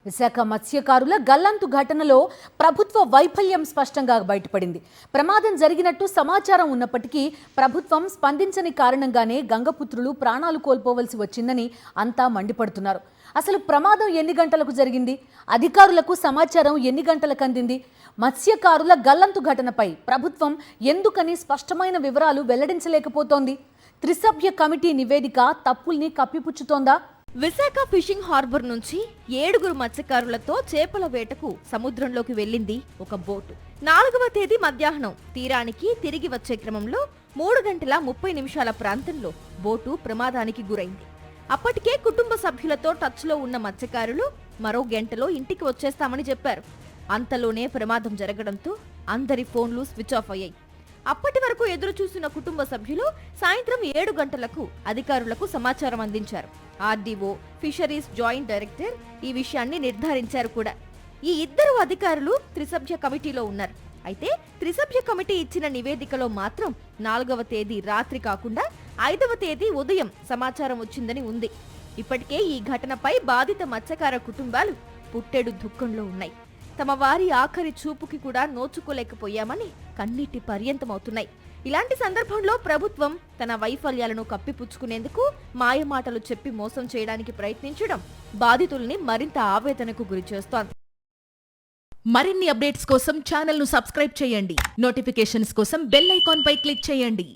విశాఖ మత్స్యకారుల గల్లంతు ఘటనలో ప్రభుత్వ వైఫల్యం స్పష్టంగా బయటపడింది. ప్రమాదం జరిగినట్టు సమాచారం ఉన్నప్పటికీ ప్రభుత్వం స్పందించని కారణంగానే గంగపుత్రులు ప్రాణాలు కోల్పోవలసి వచ్చిందని అంతా మండిపడుతున్నారు. అసలు ప్రమాదం ఎన్ని గంటలకు జరిగింది? అధికారులకు సమాచారం ఎన్ని గంటలకు అందింది? మత్స్యకారుల గల్లంతు ఘటనపై ప్రభుత్వం ఎందుకని స్పష్టమైన వివరాలు వెల్లడించలేకపోతోంది? త్రిసభ్య కమిటీ నివేదిక తప్పుల్ని కప్పిపుచ్చుతోందా? విశాఖ ఫిషింగ్ హార్బర్ నుంచి 7 మత్స్యకారులతో చేపల వేటకు సముద్రంలోకి వెళ్లింది ఒక బోటు. 4వ తేదీ మధ్యాహ్నం తీరానికి తిరిగి వచ్చే క్రమంలో 3:30 ప్రాంతంలో బోటు ప్రమాదానికి గురైంది. అప్పటికే కుటుంబ సభ్యులతో టచ్లో ఉన్న మత్స్యకారులు మరో గంటలో ఇంటికి వచ్చేస్తామని చెప్పారు. అంతలోనే ప్రమాదం జరగడంతో అందరి ఫోన్లు స్విచ్ ఆఫ్ అయ్యాయి. అప్పటి వరకు ఎదురు చూసిన కుటుంబ సభ్యులు సాయంత్రం 7 గంటలకు అధికారులకు సమాచారం అందించారు. ఆర్డీఓ, ఫిషరీస్ జాయింట్ డైరెక్టర్ ఈ విషయాన్ని నిర్ధారించారు కూడా. ఈ ఇద్దరు అధికారులు త్రిసభ్య కమిటీలో ఉన్నారు. అయితే త్రిసభ్య కమిటీ ఇచ్చిన నివేదికలో మాత్రం 4వ తేదీ రాత్రి కాకుండా 5వ తేదీ ఉదయం సమాచారం వచ్చిందని ఉంది. ఇప్పటికే ఈ ఘటనపై బాధిత మత్స్యకార కుటుంబాలు పుట్టెడు దుఃఖంలో ఉన్నాయి. తమ వారి ఆఖరి చూపుకి కూడా నోచుకోలేకపోయామని కన్నీటి పర్యంతమవుతున్నాయి. ఇలాంటి సందర్భంలో ప్రభుత్వం తన వైఫల్యాలను కప్పిపుచ్చుకునేందుకు మాయమాటలు చెప్పి మోసం చేయడానికి ప్రయత్నించడం బాధితుల్ని మరింత ఆవేదనకు గురిచేస్తోంది. మరిన్ని అప్డేట్స్ కోసం ఛానల్ ను సబ్స్క్రైబ్ చేయండి. నోటిఫికేషన్స్ కోసం బెల్ ఐకాన్ పై క్లిక్ చేయండి.